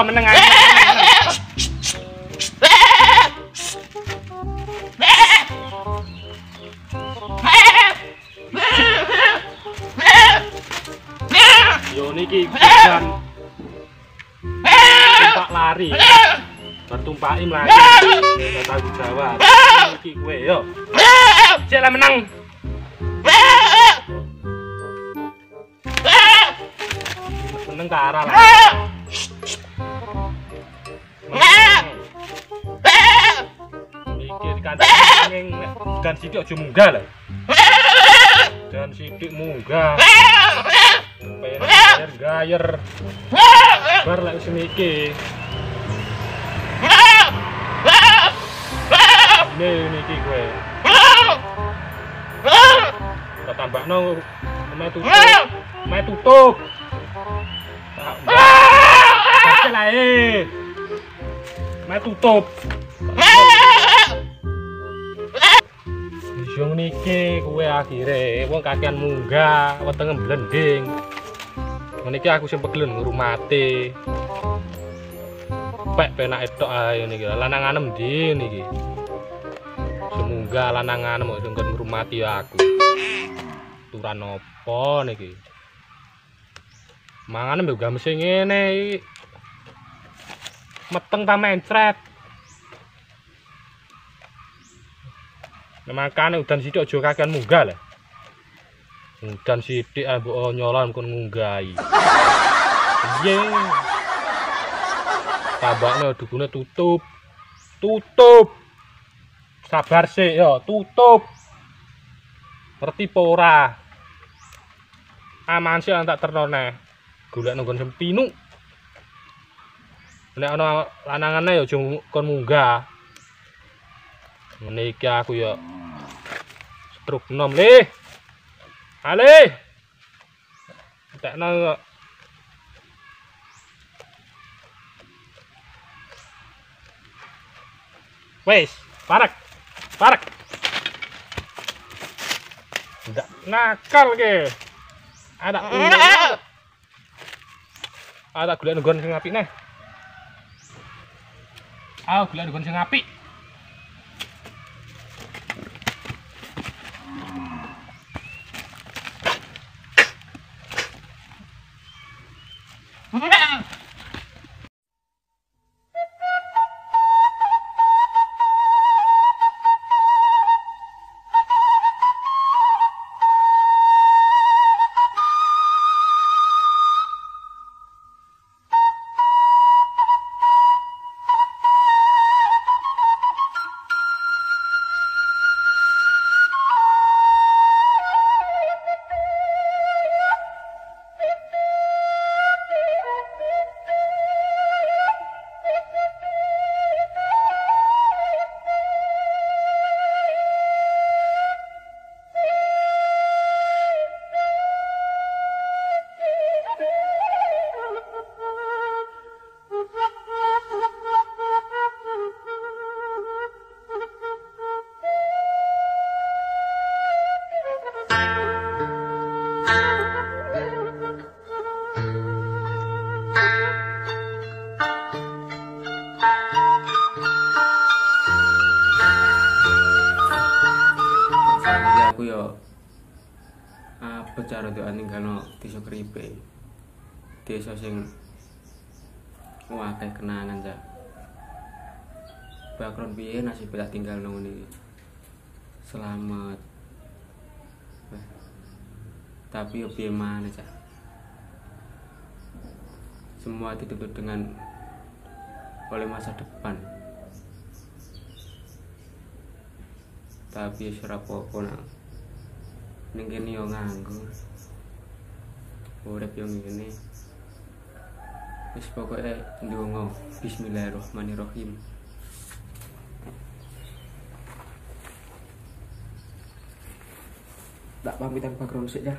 iso meneng ae. Yo niki bukan tumpak lari. Bertumpaki mlayu. Ora tanggung jawab. Iki kowe yo. Cek lah menang. Meneng ke arah lah. Mikir kandang dan sidik aja munggah lah. Dan sidik munggah. Pengen gayer. Bar lah wis mikir. Niki kowe. Tak tambahno Mae tutup. Oke lah Mae tutup. Yo niki kowe akhire wong kakean munggah, wetenge blending. Niki aku sing pegel ngurmati. Pek penak etok ae niki. Lananganem ndi niki? Semunggah lananganem kok sing ngurmati aku. Turan opo niki? Manganem yo gak mesti ngene iki. Meteng ta mencret. Makane udan sithik aja kakean munggah lho. Udan sithik mbok nyolon kon ngunggahi. Piye? Tabakne dukune tutup. Tutup. Sabar sik yo, tutup. Ngerti apa ora? Aman sih tak ternone. Golek nang nggon sempinu. Nek ana lanangane ya aja kon munggah. Ngene iki aku ya struk nom le. Ale. Tekno wes, parek. Parek. Ndak nakal ke. Ada golek nggon sing apik neh. Golek nggon sing apik. Aku yo apa cara doa ninggalno desa Kripe. Desa sing akeh kenangan cak. Bakron piye nasib tak tinggal nang ngene iki. Selamat. Tapi yo piye maneh cak. Semua ditutup dengan oleh masa depan. Tapi ora apa-apa nang ning kene yo nganggur. Urip yo ngene. Wis pokoke ndonga bismillahirrahmanirrahim. Tak pamitan background sik ya.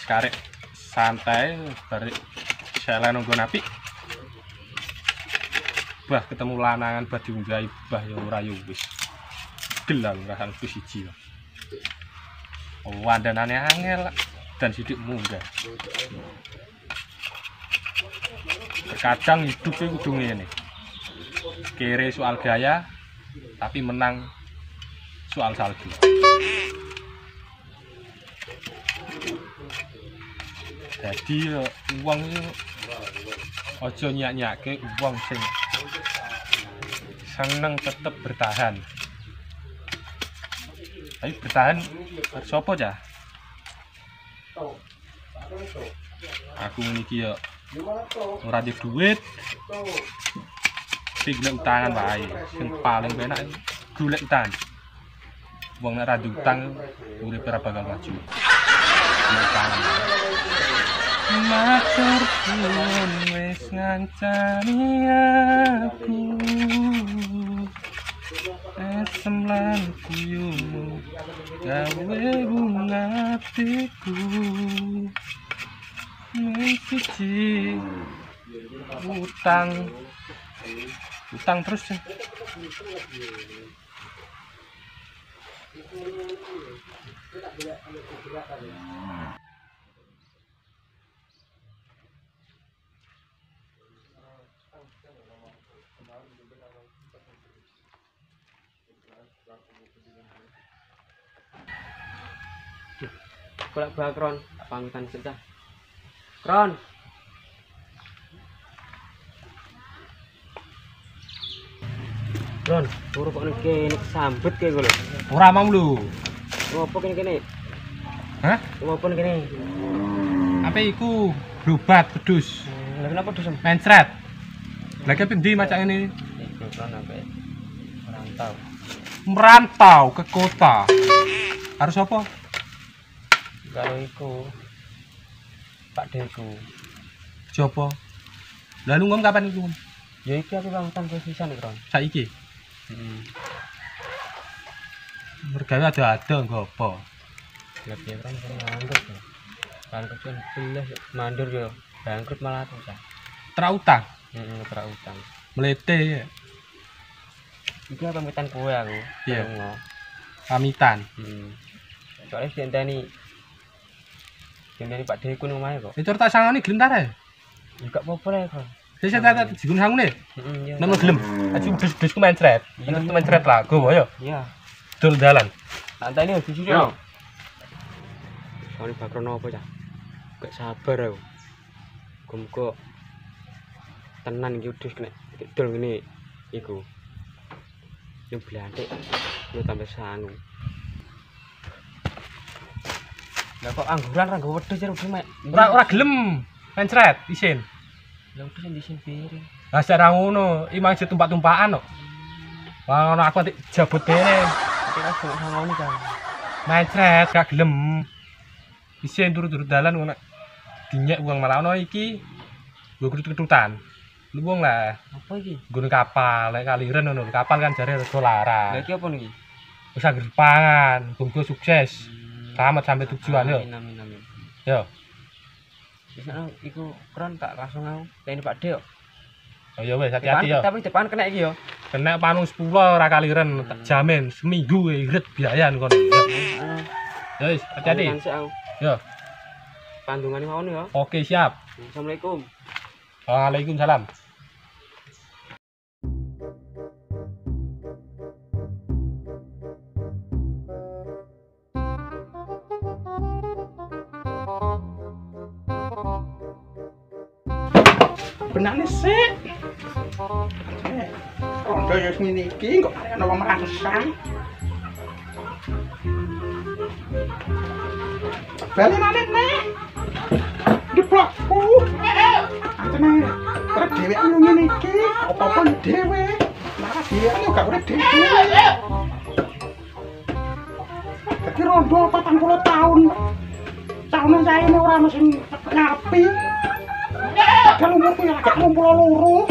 karek santai barek sele nunggu napi. Bah ketemu lanangan bah diunggahi bah ya ora yo wis. Gelang rahan ku siji. Wandanane angel dan sidik munggah. Terkadang hidup itu kudu ngene. Kere soal gaya tapi menang soal salju. Jadi uang itu ojo nyak-nyake uang sing seneng tetep bertahan. Tapi bertahan sopo cah? Aku niki ya ora di duit. Tinggal utangan wae. Sing paling penak golek utang. Wong nek ra utang urip ora bakal maju. Utangan. Matur suwun wis ngancani aku. Esem lan kuyumu gawe bungatiku. Siji utang terus ya. Golek bakron, pamitan cerita. Kron. Kron, turu kok kene sambet kae lho. Ora mau lho. Ngopo kene-kene? Hah? Ngopo kene? Apa iku berobat pedus. Lah kenapa dus? Mencret. Lagi pendi macam ini. Iku kron sampe merantau. Merantau ke kota. Harus apa? Kalau iku Pak Deku. Jopo. Lalu ngom kapan iku? Ya iki aku pamitan pisan Kron. Saiki. Mergawe ada nggo apa? Lah piye Kron nganggur. Bangkrut kan belas mandur yo. Bangkrut malah susah. Trautang. Tra utang. Melete ya. Iki pamitan kowe aku. Iya. Pamitan. Soalnya dienteni Pak Deku nang omahe kok. Itu tak sangane gelentar ae. Enggak apa-apa lah kok. Saya tak digun sangune. Iya. Nang gelem. Aja dus-dus ku mencret. Itu mencret lah, go yo. Iya. Dol dalan. Santai nih susu yo. Soalnya bakron apa cah? Gak sabar aku. Muga tenan iki dus nek dol ngene iku. Yo blantik. Yo tambah sangu. Lah kok angguran ra nggo wedhus wedhus mek. Ora gelem mencret isin. Lah wedhus disin piring. Lah secara ngono, iki mang ditumpak-tumpakan kok. Wah, ono aku nanti jabut dene. Tapi kan cuma sangone kan. Mencret gak gelem. Isin turu-turu dalan ngono. Dinyek wong malah ono iki. Nggo ketut-ketutan. Lu wong lah. Apa iki? Nggon kapal, lek kaliren ngono. Kapal kan jare rada larang. Lah iki apa niki? Wis anggere pangan, muga sukses. Selamat sampai tujuan yo. Amin amin. Yo. Wis iku Kron tak langsung aku. Teni Pak De yo. Oh ya wis hati-hati yo. Tapi depan kena iki yo. Kena panu 10 ora kaliren, tak jamin seminggu irit biayan kono. Yo wis hati-hati. Yo. Pandungane mawon yo. Oke, siap. Assalamualaikum. Waalaikumsalam. Benane sik. Rondo ya ngene iki kok ana wong merangsang. Bali manik nek. Diplokku. Atene ora dhewe anu ngene iki, apa-apa dhewe. Lah dhewe yo gak urip dhewe. Dadi rondo 40 tahun. Tahun saya ini ora ono sing ngapi. Kalau umurku ya agak 62.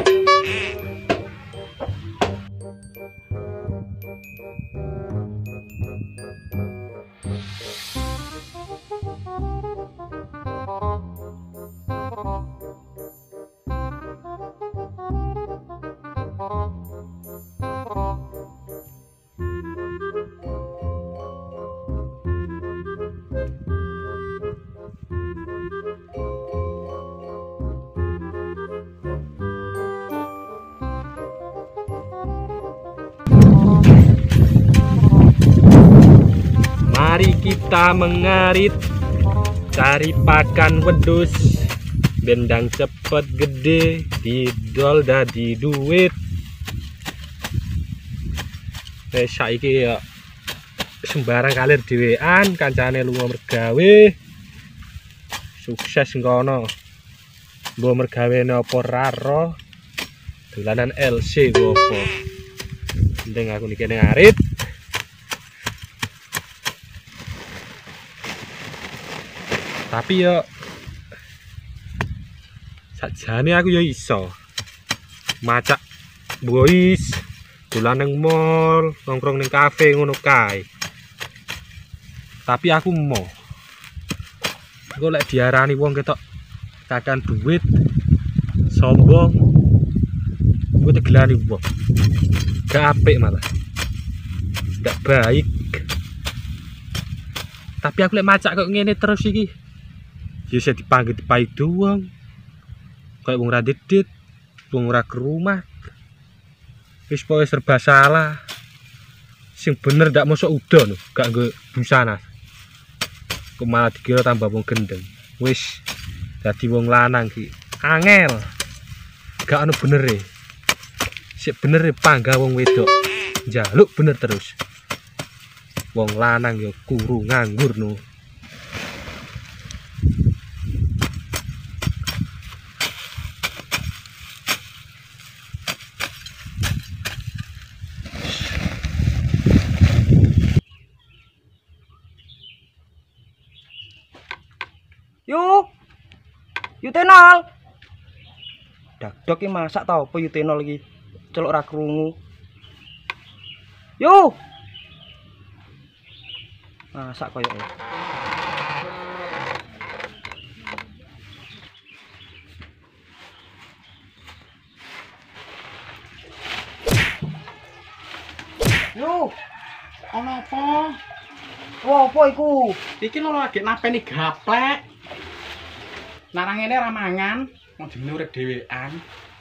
kita mengarit cari pakan wedhus bendang cepet gede didol dadi duit. Saiki ya sembarang kalir dhewean kancane lunga mergawe sukses ngono. Mbok mergawene apa ora ro dolanan LC ku apa. Penting aku niki ngarit. Tapi yo sajane aku yo iso macak boys dolan nang mall, nongkrong ning kafe ngono kae. Tapi aku mau golek diarani wong ketok kakan duit sombong gue tegelani wong gak apik malah gak baik. Tapi aku lek macak kok ngene terus iki ya bisa dipanggil dipai doang kayak wong ra didit wong ora ke rumah wis pokoke serba salah. Sing bener ndak mosok udan gak nggo busana kok malah dikira tambah wong gendeng. Wis dadi wong lanang ki angel gak ono benere. Sik bener panggah wong wedok njaluk bener terus. Wong lanang ya kuru nganggur no. Yutenol. Dak-dok iki masak ta apa yutenol iki? Celuk ra krungu. Yo. Masak koyoke. Yo. Ono apa? Apa iku? Iki lho lagi napeni gaplek. Narang ini ramangan, mau jenenge urip dhewean.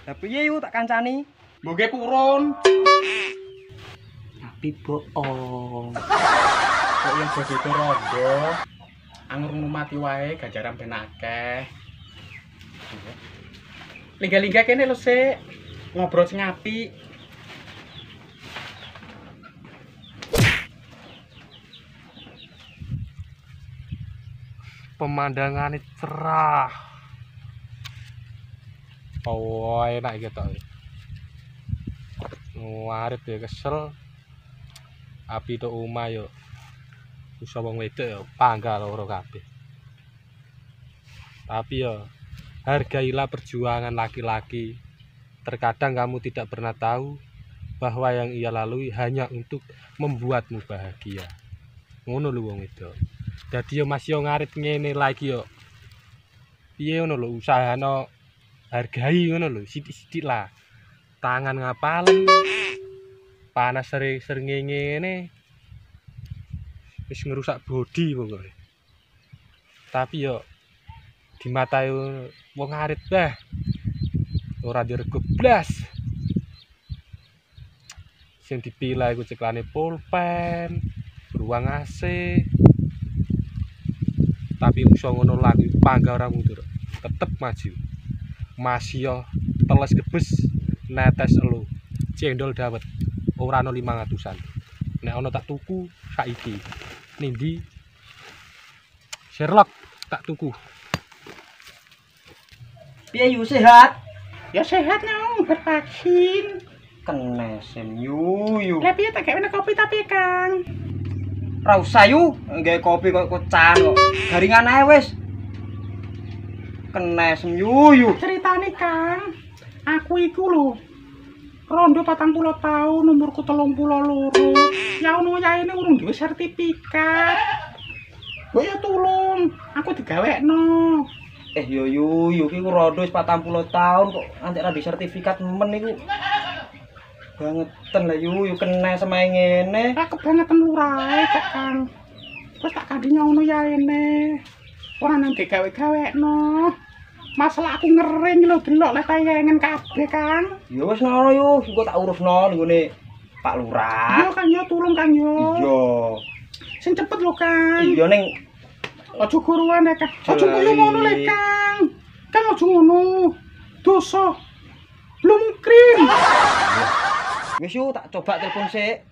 Lah piye yu tak kancani? Mboke purun. Tapi bohong. Kok yang jadi itu rondo. Anggur numati wae gajaran ben akeh. Lingga-lingga kene lho sik. Ngobrol sing apik. Pemandangannya cerah. Oh, enak gitu. Ngarit ya kesel. Api itu omah yo. Bisa wong wedok yo pangga loro kabeh. Tapi yo hargailah perjuangan laki-laki. Terkadang kamu tidak pernah tahu bahwa yang ia lalui hanya untuk membuatmu bahagia. Ngono lho wong wedok. Dadi yo masih yo ngarit ngene lagi yo. Piye ngono lho usahane hargai ngono lho sithik-sithik lah. Tangan ngapalen. Panas sering ngene. Wis ngerusak bodi pokoke. Tapi yo di mata wong ngarit bah. Ora dirego blas. Sing dipilih iku ceklane pulpen, ruang AC. Tapi iso ngono lagi pangga ora mundur tetep maju masih yo teles gebes netes elu cendol dawet ora ono 500-an nek ono tak tuku saiki nindi Sherlock tak tuku. Piye yu sehat? Ya sehat nang bervaksin. Kenesem yu. Lah piye tak gawe kopi tapi Kang. Ra usah yu, nggae kopi kok kocan kok. Garingan ae wis. Kenesem yu. Ceritane Kang, aku iku lho rondo 40 tahun, umurku 32. Ya ono yaene urung duwe sertifikat. Kok ya tulung, aku digawekno. Yu ki ku rondo wis 40 tahun kok antek ra di sertifikat men iku. Bangetan lah yu kena sama ngene. Lah kebangetan lurae kok Kang. Terus tak kandhi ngono yaene. Ora nang digawe-gawekno. Masalah aku ngering lho delok le tayangan kabeh Kang. Ya wis ngono yu, engko tak urusno nggone Pak Lurah. Iya Kang yo tulung Kang yo. Iya. Sing cepet lho, Kang. Iya ning Aja guruan ya, Kang. Aja kaya ngono le, Kang. Kang aja ngono. Dosa. Belum krim. wis yo tak coba telepon sik.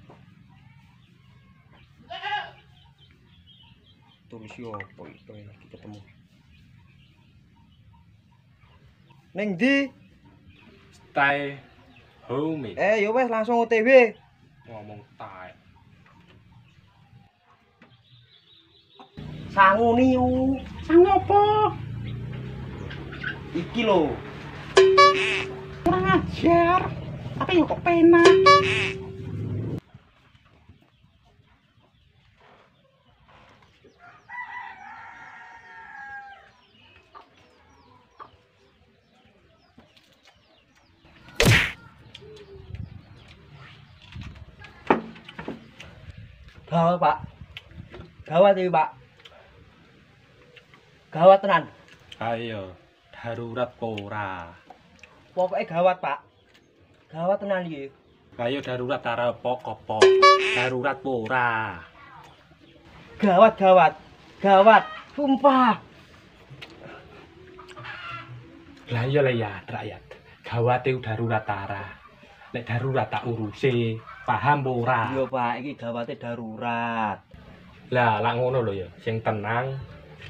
Tulis yo apa itu lagi ketemu. Ning ndi? Stay home. Yo wes langsung OTW. Ngomong tae. Sangu niu. Sang apa? Iki lho. Kurang ajar. Tapi yo kok penak. Gawat, Pak. Gawat iki, Pak. Gawat tenan. Ayo, darurat ora. Pokoke gawat, Pak. Gawat tenan iki. Ayo darurat arep apa? Darurat ora. Gawat, gawat. Gawat. Sumpah. Lah iya lah ya, rakyat. Gawate darurat ara. Nek darurat tak urusi, paham ora? Iya, Pak, iki gawate darurat. Lah, lak ngono lho ya, sing tenang,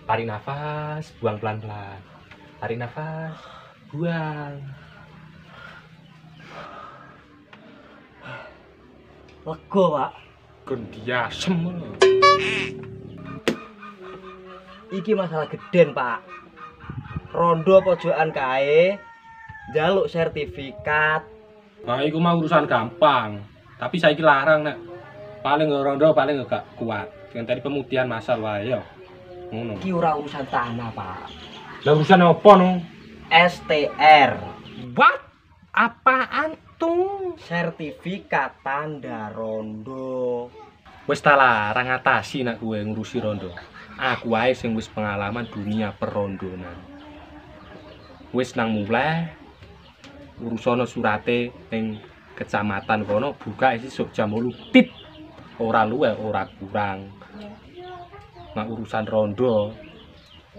tarik nafas, buang pelan-pelan. Tarik nafas, buang. Lega, Pak. Kon diasem. Iki masalah geden, Pak. Rondo pojokan kae njaluk sertifikat. Nah, iku mah urusan gampang. Tapi saiki larang nek paling rondo paling gak kuat. Dengan tadi pemutihan masal wae ya. Ngono. Iki ora urusan tanah, Pak. Lah urusan apa no? STR. What? Apaan tuh? Sertifikat tanda rondo. Wis ta larang ngatasi nek kowe ngurusi rondo. Aku wae sing wis pengalaman dunia perondonan. Wis nang mulai urusan surate ning kecamatan kono buka esuk jam 8 tit. Ora luwih ora kurang. Nah urusan rondo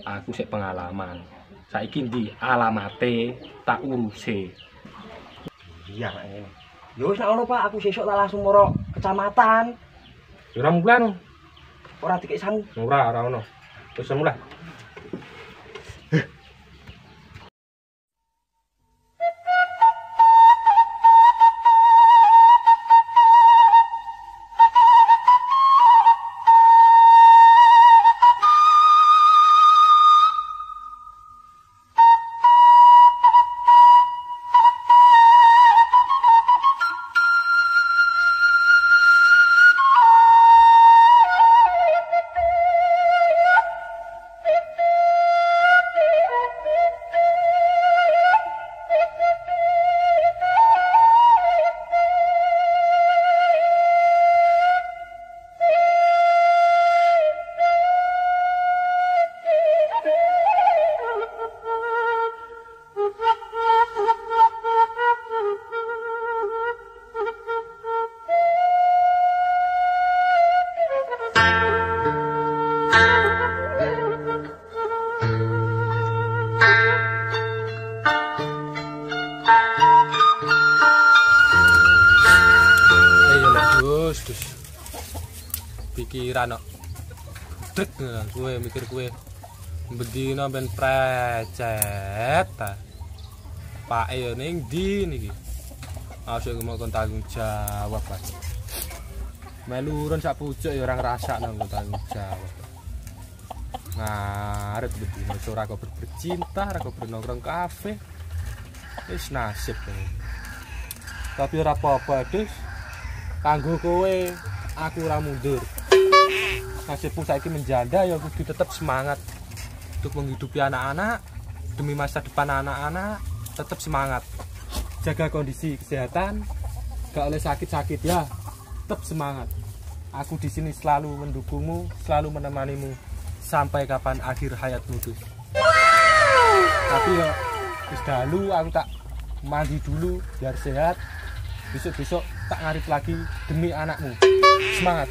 aku sik pengalaman. Saiki ndi alamate tak urusi. Iya, Pak ngene. Ya wis nek ngono, Pak, aku sesuk tak langsung moro kecamatan. Ya ora mulai no. Ora dikek sangu. Ora ono. Wis mulai. Dus pikiran kok drek kowe mikir kowe bedino ben precet ta pake yo ning ndi niki asuk mau kon tanggung jawab Pak melurun sak pucuk ya ora ngrasakno kon tanggung jawab ngaret bedino ora kok bercinta ora kok nongkrong kafe wis nasib tapi ora apa-apa dus kanggo kowe aku ora mundur. Nasibmu saiki menjanda ya kudu tetap semangat untuk menghidupi anak-anak demi masa depan anak-anak, tetap semangat. Jaga kondisi kesehatan, gak oleh sakit-sakit ya. Tetap semangat. Aku di sini selalu mendukungmu, selalu menemanimu sampai kapan akhir hayatmu tuh. Tapi ya wis dalu aku tak mandi dulu biar sehat. Besok-besok tak ngarep lagi demi anakmu. Semangat.